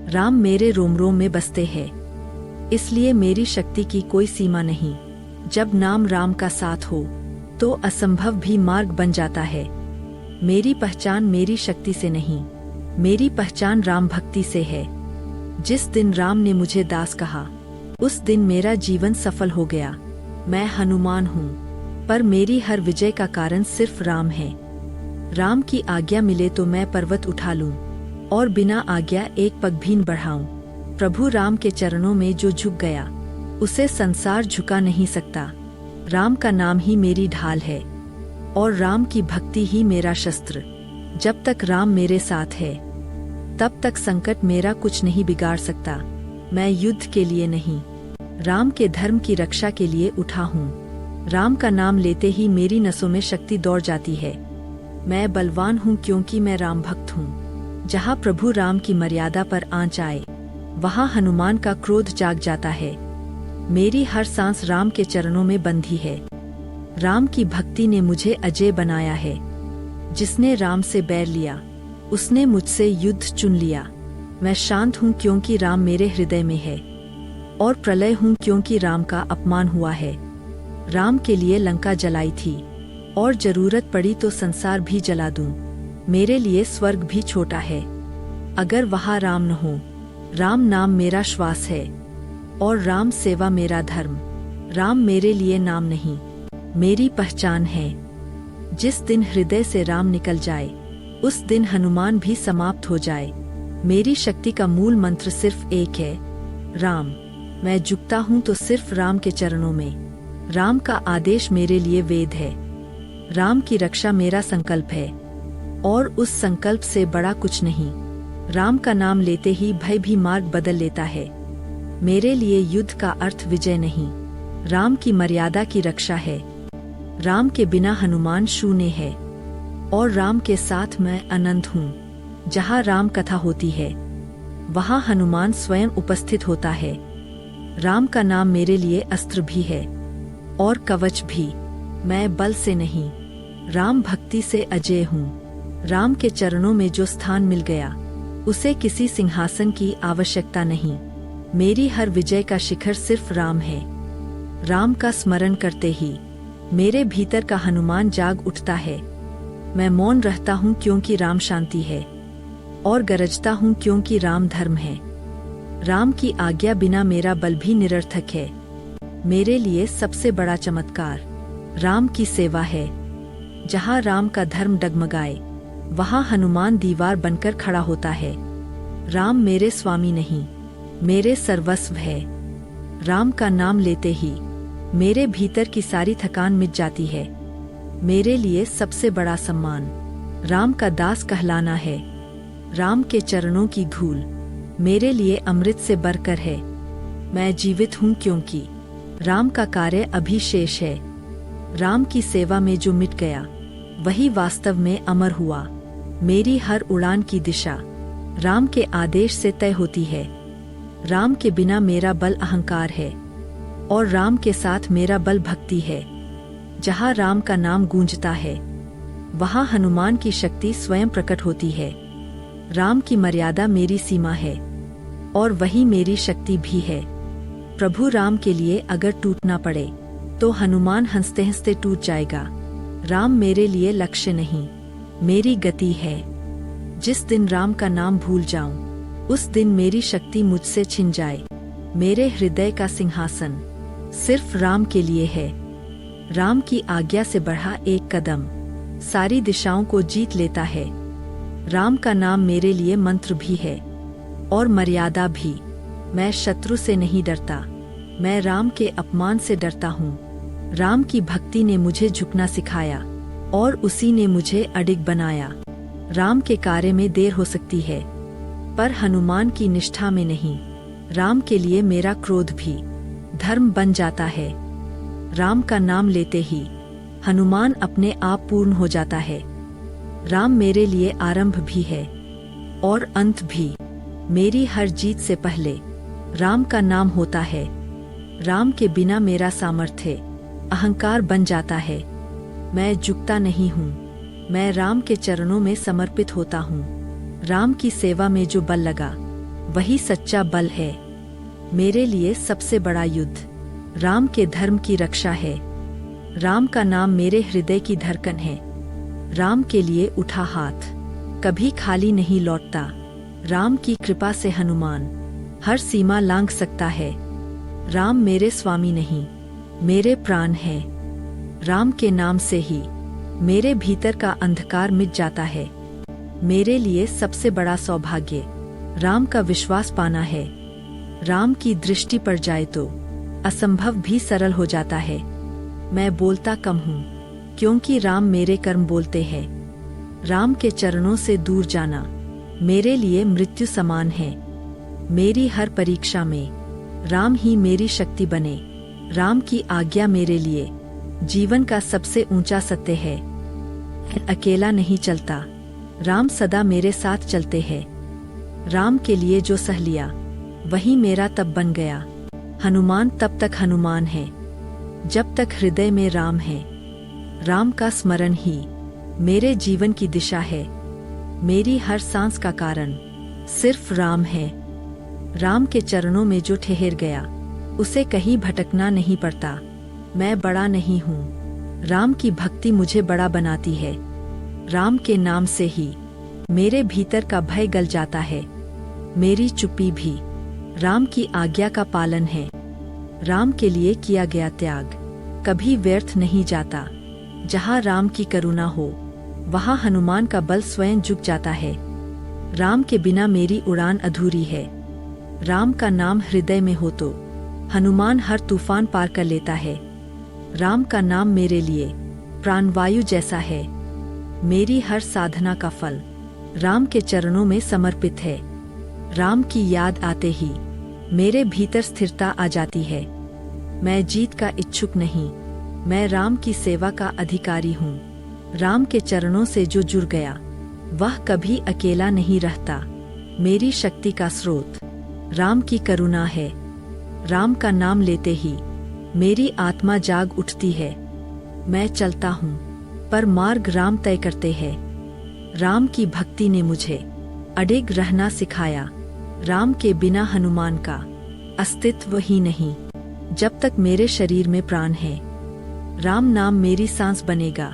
राम मेरे रोम रोम में बसते हैं, इसलिए मेरी शक्ति की कोई सीमा नहीं। जब नाम राम का साथ हो तो असंभव भी मार्ग बन जाता है। मेरी पहचान मेरी शक्ति से नहीं, मेरी पहचान राम भक्ति से है। जिस दिन राम ने मुझे दास कहा, उस दिन मेरा जीवन सफल हो गया। मैं हनुमान हूँ, पर मेरी हर विजय का कारण सिर्फ राम है। राम की आज्ञा मिले तो मैं पर्वत उठा लूं, और बिना आज्ञा एक पग भी न बढ़ाऊं। प्रभु राम के चरणों में जो झुक गया, उसे संसार झुका नहीं सकता। राम का नाम ही मेरी ढाल है, और राम की भक्ति ही मेरा शस्त्र। जब तक राम मेरे साथ है, तब तक संकट मेरा कुछ नहीं बिगाड़ सकता। मैं युद्ध के लिए नहीं, राम के धर्म की रक्षा के लिए उठा हूँ। राम का नाम लेते ही मेरी नसों में शक्ति दौड़ जाती है। मैं बलवान हूँ क्योंकि मैं राम भक्त हूँ। जहाँ प्रभु राम की मर्यादा पर आंच आए, वहाँ हनुमान का क्रोध जाग जाता है। मेरी हर सांस राम के चरणों में बंधी है। राम की भक्ति ने मुझे अजय बनाया है। जिसने राम से बैर लिया, उसने मुझसे युद्ध चुन लिया। मैं शांत हूँ क्योंकि राम मेरे हृदय में है, और प्रलय हूँ क्योंकि राम का अपमान हुआ है। राम के लिए लंका जलाई थी, और जरूरत पड़ी तो संसार भी जला दूं। मेरे लिए स्वर्ग भी छोटा है, अगर वहाँ राम न हो। राम नाम मेरा श्वास है, और राम सेवा मेरा धर्म। राम मेरे लिए नाम नहीं, मेरी पहचान है। जिस दिन हृदय से राम निकल जाए, उस दिन हनुमान भी समाप्त हो जाए। मेरी शक्ति का मूल मंत्र सिर्फ एक है, राम। मैं झुकता हूँ तो सिर्फ राम के चरणों में। राम का आदेश मेरे लिए वेद है। राम की रक्षा मेरा संकल्प है, और उस संकल्प से बड़ा कुछ नहीं। राम का नाम लेते ही भय भी मार्ग बदल लेता है। मेरे लिए युद्ध का अर्थ विजय नहीं, राम की मर्यादा की रक्षा है। राम के बिना हनुमान शून्य है, और राम के साथ मैं अनंत हूँ। जहाँ राम कथा होती है, वहाँ हनुमान स्वयं उपस्थित होता है। राम का नाम मेरे लिए अस्त्र भी है, और कवच भी। मैं बल से नहीं, राम भक्ति से अजय हूँ। राम के चरणों में जो स्थान मिल गया, उसे किसी सिंहासन की आवश्यकता नहीं। मेरी हर विजय का शिखर सिर्फ राम है। राम का स्मरण करते ही मेरे भीतर का हनुमान जाग उठता है। मैं मौन रहता हूँ क्योंकि राम शांति है, और गरजता हूँ क्योंकि राम धर्म है। राम की आज्ञा बिना मेरा बल भी निरर्थक है। मेरे लिए सबसे बड़ा चमत्कार राम की सेवा है। जहाँ राम का धर्म डगमगाए, वहाँ हनुमान दीवार बनकर खड़ा होता है। राम मेरे स्वामी नहीं, मेरे सर्वस्व है। राम का नाम लेते ही मेरे भीतर की सारी थकान मिट जाती है। मेरे लिए सबसे बड़ा सम्मान राम का दास कहलाना है। राम के चरणों की धूल मेरे लिए अमृत से बढ़कर है। मैं जीवित हूँ क्योंकि राम का कार्य अभी शेष है। राम की सेवा में जो मिट गया, वही वास्तव में अमर हुआ। मेरी हर उड़ान की दिशा राम के आदेश से तय होती है। राम के बिना मेरा बल अहंकार है, और राम के साथ मेरा बल भक्ति है। जहाँ राम का नाम गूंजता है, वहाँ हनुमान की शक्ति स्वयं प्रकट होती है। राम की मर्यादा मेरी सीमा है, और वही मेरी शक्ति भी है। प्रभु राम के लिए अगर टूटना पड़े, तो हनुमान हंसते हंसते टूट जाएगा। राम मेरे लिए लक्ष्य नहीं, मेरी गति है। जिस दिन राम का नाम भूल जाऊं, उस दिन मेरी शक्ति मुझसे छिन जाए। मेरे हृदय का सिंहासन सिर्फ राम के लिए है। राम की आज्ञा से बढ़ा एक कदम सारी दिशाओं को जीत लेता है। राम का नाम मेरे लिए मंत्र भी है, और मर्यादा भी। मैं शत्रु से नहीं डरता, मैं राम के अपमान से डरता हूँ। राम की भक्ति ने मुझे झुकना सिखाया, और उसी ने मुझे अडिग बनाया। राम के कार्य में देर हो सकती है, पर हनुमान की निष्ठा में नहीं। राम के लिए मेरा क्रोध भी धर्म बन जाता है। राम का नाम लेते ही हनुमान अपने आप पूर्ण हो जाता है। राम मेरे लिए आरंभ भी है, और अंत भी। मेरी हर जीत से पहले राम का नाम होता है। राम के बिना मेरा सामर्थ्य अहंकार बन जाता है। मैं झुकता नहीं हूँ, मैं राम के चरणों में समर्पित होता हूँ। राम की सेवा में जो बल लगा, वही सच्चा बल है। मेरे लिए सबसे बड़ा युद्ध राम के धर्म की रक्षा है। राम का नाम मेरे हृदय की धड़कन है। राम के लिए उठा हाथ कभी खाली नहीं लौटता। राम की कृपा से हनुमान हर सीमा लांघ सकता है। राम मेरे स्वामी नहीं, मेरे प्राण है। राम के नाम से ही मेरे भीतर का अंधकार मिट जाता है। मेरे लिए सबसे बड़ा सौभाग्य राम का विश्वास पाना है। राम की दृष्टि पड़ जाए तो असंभव भी सरल हो जाता है। मैं बोलता कम हूँ क्योंकि राम मेरे कर्म बोलते हैं। राम के चरणों से दूर जाना मेरे लिए मृत्यु समान है। मेरी हर परीक्षा में राम ही मेरी शक्ति बने। राम की आज्ञा मेरे लिए जीवन का सबसे ऊंचा सत्य है। अकेला नहीं चलता, राम सदा मेरे साथ चलते हैं। राम के लिए जो सह लिया वही मेरा तब बन गया। हनुमान तब तक हनुमान है जब तक हृदय में राम है। राम का स्मरण ही मेरे जीवन की दिशा है। मेरी हर सांस का कारण सिर्फ राम है। राम के चरणों में जो ठहर गया उसे कहीं भटकना नहीं पड़ता। मैं बड़ा नहीं हूँ, राम की भक्ति मुझे बड़ा बनाती है। राम के नाम से ही मेरे भीतर का भय गल जाता है। मेरी चुप्पी भी राम की आज्ञा का पालन है। राम के लिए किया गया त्याग कभी व्यर्थ नहीं जाता। जहाँ राम की करुणा हो वहाँ हनुमान का बल स्वयं झुक जाता है। राम के बिना मेरी उड़ान अधूरी है। राम का नाम हृदय में हो तो हनुमान हर तूफान पार कर लेता है। राम का नाम मेरे लिए प्राणवायु जैसा है। मेरी हर साधना का फल राम के चरणों में समर्पित है। राम की याद आते ही मेरे भीतर स्थिरता आ जाती है। मैं जीत का इच्छुक नहीं, मैं राम की सेवा का अधिकारी हूँ। राम के चरणों से जो जुड़ गया वह कभी अकेला नहीं रहता। मेरी शक्ति का स्रोत राम की करुणा है। राम का नाम लेते ही मेरी आत्मा जाग उठती है। मैं चलता हूँ पर मार्ग राम तय करते हैं। राम की भक्ति ने मुझे अडिग रहना सिखाया। राम के बिना हनुमान का अस्तित्व ही नहीं। जब तक मेरे शरीर में प्राण है राम नाम मेरी सांस बनेगा।